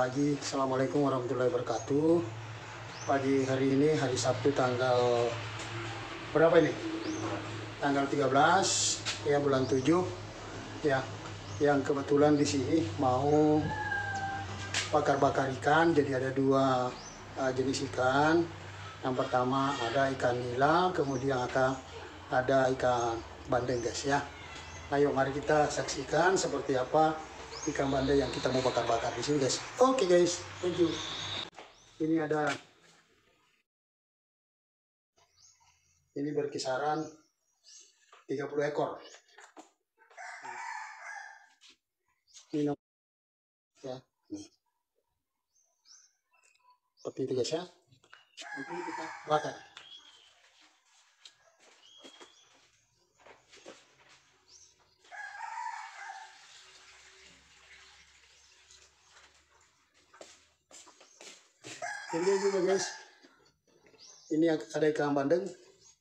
pagi. Assalamualaikum warahmatullahi wabarakatuh. Pagi hari ini hari Sabtu tanggal berapa ini? Tanggal 13 ya, bulan 7 ya. Yang kebetulan di sini mau bakar-bakar ikan. Jadi ada dua jenis ikan. Yang pertama ada ikan nila, kemudian ada ikan bandeng guys ya. Ayo mari kita saksikan seperti apa ikan bandeng yang kita mau bakar-bakar di sini guys. Oke guys, thank you. Ini berkisaran 30 ekor. Ini ya, nih. Seperti itu guys ya. Nanti kita bakar. Ini juga guys, ini ada ikan bandeng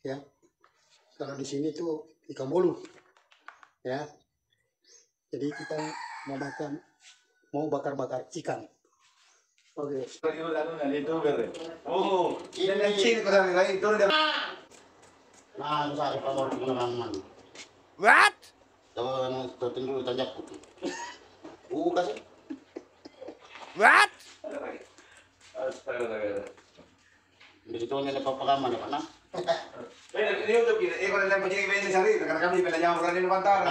ya. Kalau di sini tuh ikan bolu ya. Jadi kita mau bakar-bakar ikan. Oke. Oh, ini Nah, saya pamor teman-teman. what? Kalau tertinggal tanjak. Kasih. What? Jadi tuh ini pengalaman ya, Pak nah. Ini untuk ini kalau yang penting ini sehari karena kami pindah jauh kan ini pantar.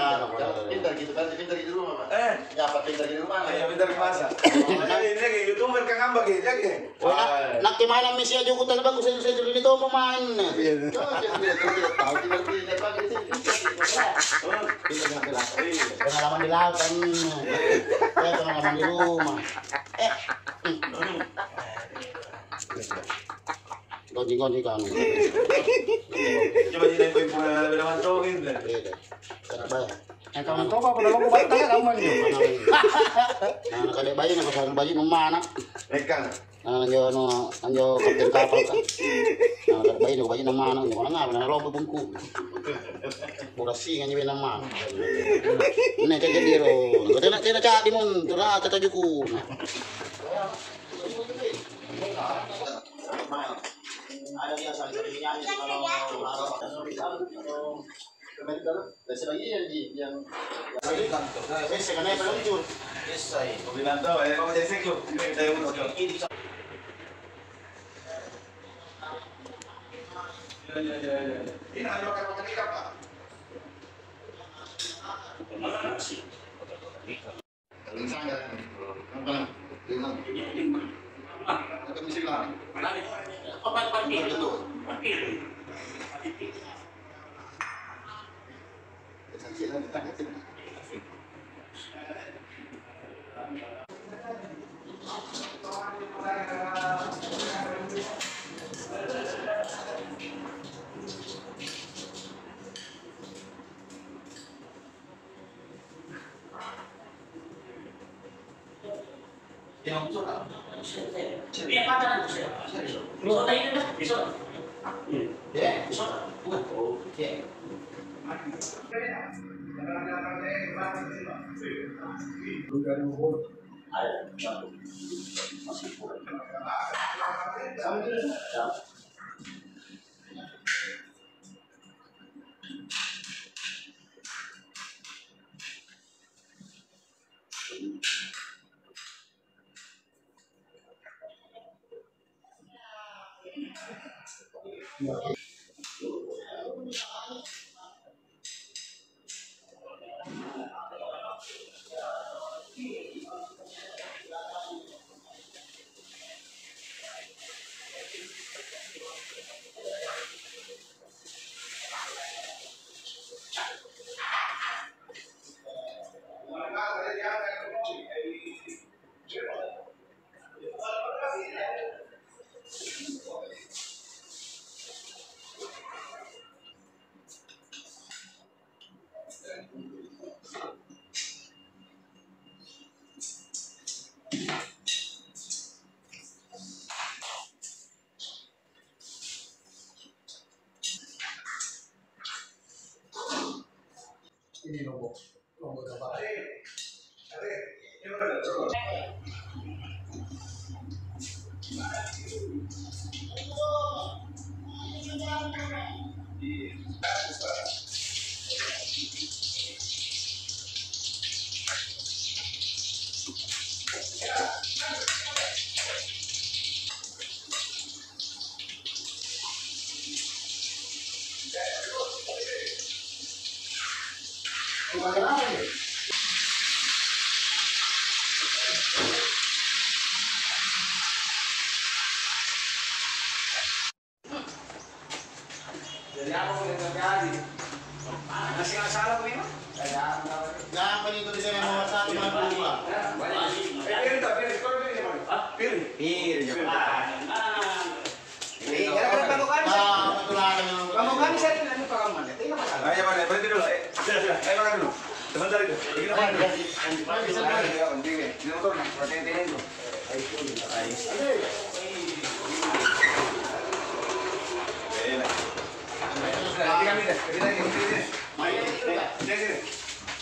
Pintar gitu kan, pintar gitu rumah, Pak. Apa pintar gitu rumah? Ya pintar ke masa. Ini kayak YouTuber kan ngambek gitu ya. Nak kemana misi aja aku bagus saya dulu itu pemain. Tahu tidak pagi di sini. Pengalaman di laut kan. Pengalaman di rumah. Gonji kan. Coba jadi poin udah mantongin deh. Kalau kau apa udah mau bayar kamu ini. Nah, kalau bayi nak pasang bayi mana? Ikan. Anjo kapten kapal kan. Nah, kalau bayi nak mana? Ni orang ngapa? Nak lompat bungku. Burasi ngani bena mana? Ini kayak dia ro. Kita cak di mun, turah kata juku. Ada dia saling nyanyi kalau yang sekarang lucu. Kombinanto, kamu jadi sek lu. Saya urus kau. Ini ada makan ikan Pak. Ini lombok kapal. Jadi apa yang terjadi? Masih nggak salah memang? Jangan penito di sana nomor 1 nomor 2. Piring tak piring, kalau piring apa? Piring. Piring. Gara-gara pamukan. Pamukan saya tidak lupa kamu mana? Tidak masalah. Ayo mana? Berhenti dulu. Sudah. Ayo makan dulu. Sebentar itu. Ini apa? Bisa dulu. Ini motor. Berhenti dulu.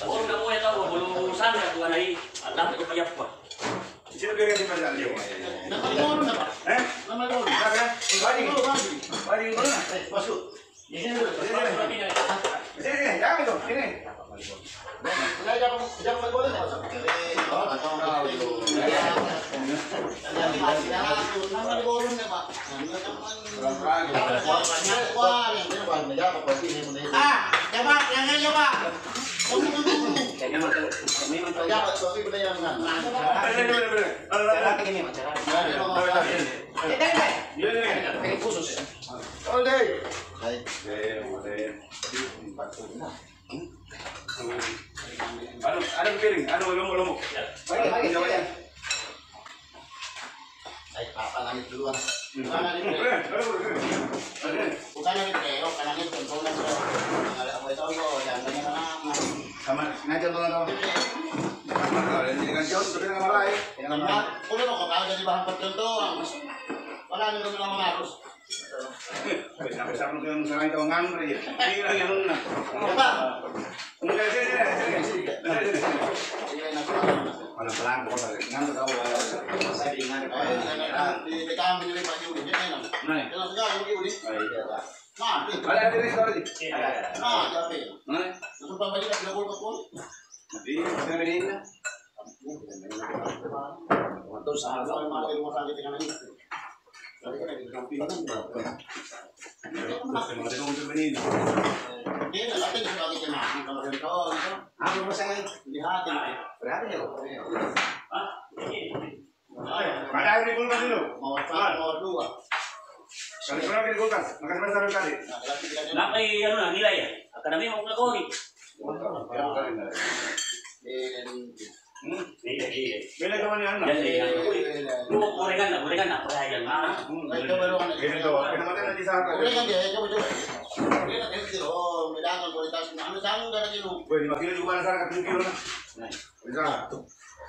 Oh, udah mau ya tahu, belum sana tuh ada ini, dapat upaya apa? Sino kaya si Padal? Nama na ba? Eh? Nama doon. Bali. Bali ko na. Masuk. Sige, dami to. Sige. Jangan mag-bola na. Ano piring? Ano lumok-lumok? Bagi. Ay, papa langit duluan. Bukan langit keok, kan langit kontrol lang siya. Ngalala ko ito ko, yan ganyan na naman. Sama, ngayon to na to. Hindi kan John, sabi nga malay. Kung ano ko, kaya jadi bahan pagkanto. Wala nyo naman ang mga arroz. Sampai-sampai ko yung sarang tawangan mo rin. Hindi lang yan na. Diba? Sige. Sige na po. Walang pelang ko pa rin. Ngano daw, sabi nga rin. Di kami nila pa yung ulit. Yan lang. Nay. Yan lang sa yung ulit. Ma, Wala din rin sorry. ma, sabi. Nay. Nung pabalik na pinagul ko po. Hindi, sabi rin na. Ito sa halaga, yung mga iluwa sa akin na nito. Sabi ka na, kampiyonan ba? Hindi, natin yung lagi ka na. Kalau ganito, Ano ba sa ngayon? hindi hati. Berapa ya? Padahal di kulkas dulu. Mawar pa, mawar dua. Kali berapa di kulkas? Makan besar kali. Nakay ano na nilay ya. Akademi mo nagori. Bela kawan yang anak. Lu gorengan na pagaya na. Ini tuh, kenapa nanti sana? Boleh kan dia, coba. Boleh kan dia, oh, bilangan kualitas. Ano sa amin gara kilo? Weh, 5 kilo juga sana kan 7 kilo na. Bisa.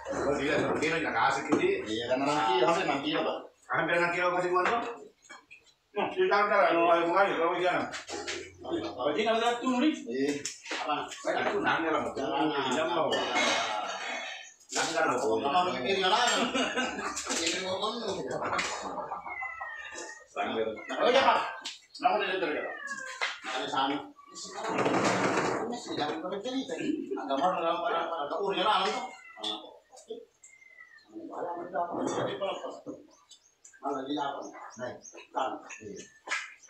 Kalau dia 1 kilo nakasih hindi. Iya kan nanti, hampir nanti apa? Hampir 1 kilo kasih gua tuh. Nah, kita tahu ano ay mga yun, kalau diyan. Pwede na lang tuloy. Apa? Saya itu nanya lang. Jangan mau. Langgar mo. Kalau mikir na lang. Ini mo kon. Langgar. Oh ya Pak. Nama dia terus. Ada sana. Masih jangan bercerita. Agak mau para urnya lah itu. Malah dia apa? Nah, kan.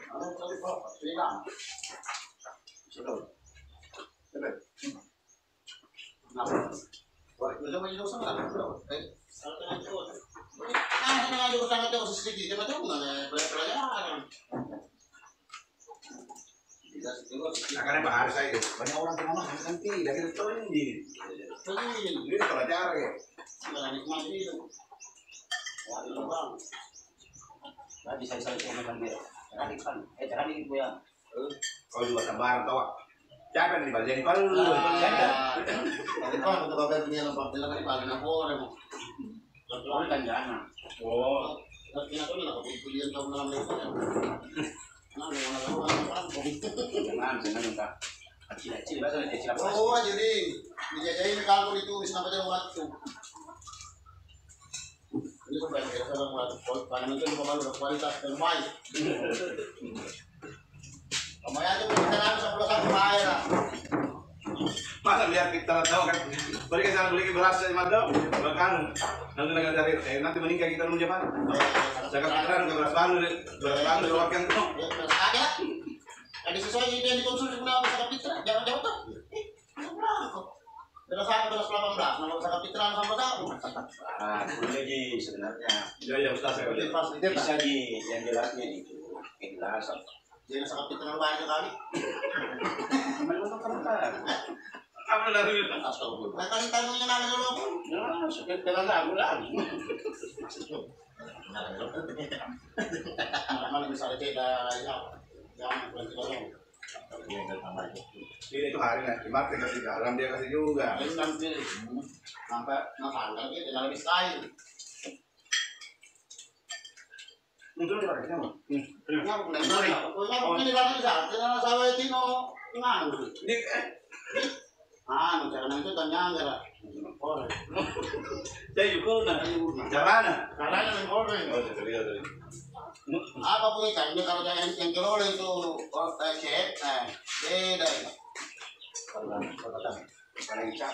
Ada kali apa? Silang. Sudah. Sudah. Nah. Wah, udah mau jauh sana. Kalau tengah jauh. Tengah jauh sangat jauh sedikit. Dia macam mana? Pelajaran. Karena bahar saya itu banyak orang kemana nanti dari itu ini. Ini pelajar ya. Jangan nikmati itu. Wah, itu bang. Tadi saya cuma kan dia. Jangan ini ya. Kalau juga tambahan tawa. Siapa yang dibalik kalau lu? Tapi kalau kita bawa dunia lompat dalam kali paling apa orang mau. Betul kan jangan. Oh, Tapi kita tuh nak kuliah tahun dalam itu. Nah, mana tahu apa Jangan minta. Kecil bahasa kecil apa? Oh, jadi dijajahin kalau itu sampai jam waktu. Ini sampai kita orang buat karena itu baru kualitas terbaik. Kamaya aja kita namin sa pulau satu bahay na. Masa lihat kita tahu kan, balik ke sana beli beras dari Madau, bahkan nanti negara dari nanti meninggal kita nunggu apa? Jaga pikiran beras baru keluarkan itu. Beras ada. Ada sesuai yang dikonsumsi kenapa sa kapitra? Jangan jauh tuh. Beras apa beras 18, nama sa kapitra sama tahu. Boleh Ji sebenarnya. Ya betul saya. Bisa Ji, yang jelasnya itu ikhlas. Jadi sa kapitra banyak kali. Memang kan. Apa dari itu? Nah, kan tanongnya namin dulu ako. Ya, sakit ka lang lang. Malam bisa ada yang berarti kalau Ini itu hari nanti, Martin kasih garam dia kasih juga. lain nanti sampai nakangkal kita tinggal lebih style. Untuk di mana? Ngapa udah ngari? Ngapa ini dalam bisa? Kita sawah tino nganu. Ini Cara itu tanya enggak? Ore. saya juga nah, caranya. Caranya yang ore. Oh, serius. Apa pun ikan kalau yang kelor itu chef, beda itu. Kalau icap.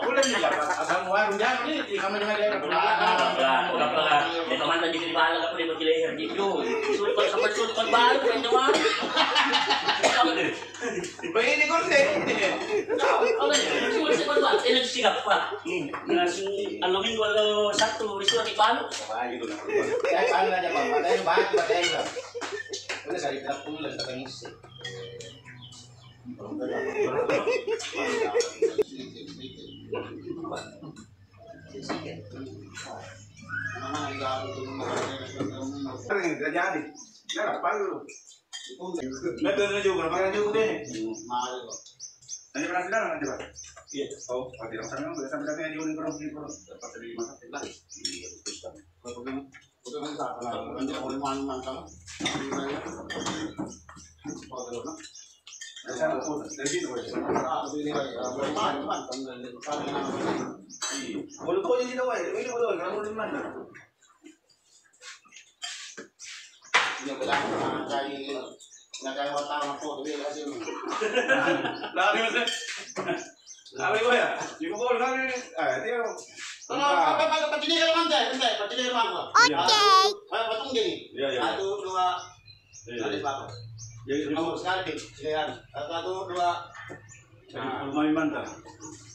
Boleh nih ya, asal warung jangan nih di kamar dengan dia. Udah ya teman tadi di bala ka pwede magleher dito. Sulit pa sa pagsulit pag bala ko ito man. Ini kursi. Ano yun? Sulit sa pag bala eh nagsigap pa. Alungin ko satu risulat di bala. Gitu lah. Kaya ano na niya ba? Patay ba? Patay ba? Wala sa itak ko lang sa kangis. Sering terjadi. Ya apa lu? Betul juga, makanya juga deh. Nanti pernah bilang nanti Pak. Iya. Oh, pasti orang sana udah sampai sampai diunin kurang di kurang. Dapat dari mana lagi? Iya, terus kan. Betul kan tak kalau nanti orang mana kalau Saya mau dari sini boleh. Boleh kok jadi tahu ya. Ini boleh kalau di mana? Dia bilang cari nggak kayak wartawan foto dia kasih. Lah, ini mas. Apa itu ya? Ibu boleh kan ini? Dia. Apa ini kalau mantai, ini rumah gua. Oke. Patung gini. Satu, dua, ada apa? Jadi Kamu sekali, sekali. Satu, dua. rumah mantap.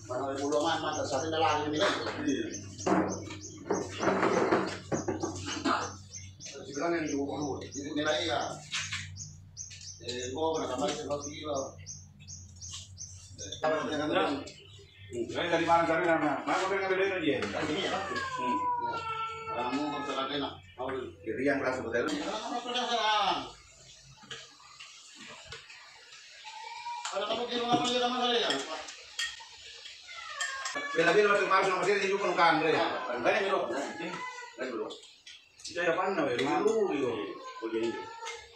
Barang pulau mana? Satu lagi ini kan. Iya. Sekarang yang dulu, ini nilai ya. Gua pernah tambah 100 kilo. Kalau jangan bilang, Dari mana cari nama? Mana kau pengen beli dia? ini ya. Kamu berserah enak. Mau dulu. Kiri yang kelas betul. Kamu sudah serang. Kalau kamu di rumah punya sama saya ya. Bila waktu kemarin sama dia juga kan Andre. Banyak dulu. Banyak dulu. Kita ya pan nawe dulu gitu. Kuliah ini.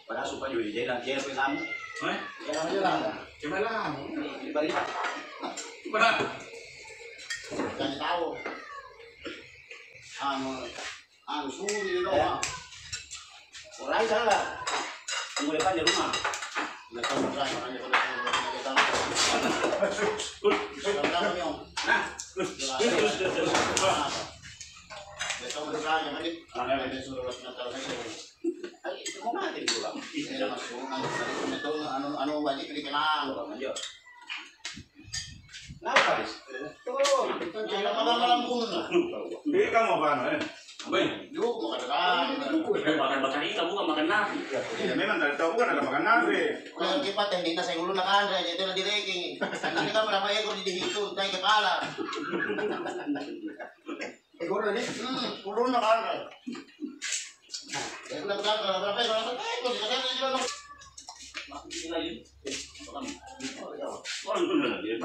Padahal supaya juga jadi nanti apa kamu? Ya aja lah. Coba lah. Di balik. Mana? Jangan tahu. Anu suri di rumah. Orang salah. Tunggu depan di rumah. Nggak tahu berapa orang yang kita tahu. Nah. Besok berkali tadi. Ada suruh Natal saja. Itu mau mati dulu lah. Iya masuk itu anu wajib dikenang. Ayo. Kenapa Haris? Tuh, jangan malam pun. Ini kamu apa? Yuk mau katakan. Makan ikan bukan makan nasi. Ya memang dari tahu kan ada makan nasi. Kalau kita teknik nasi ulu nak ada, jadi itu direking. Nanti kan berapa ekor dihitung, kayak kepala. Ekor ini? Ulu nak ada. Saya udah berapa ekor? Ekor kita kan juga nak. Orang itu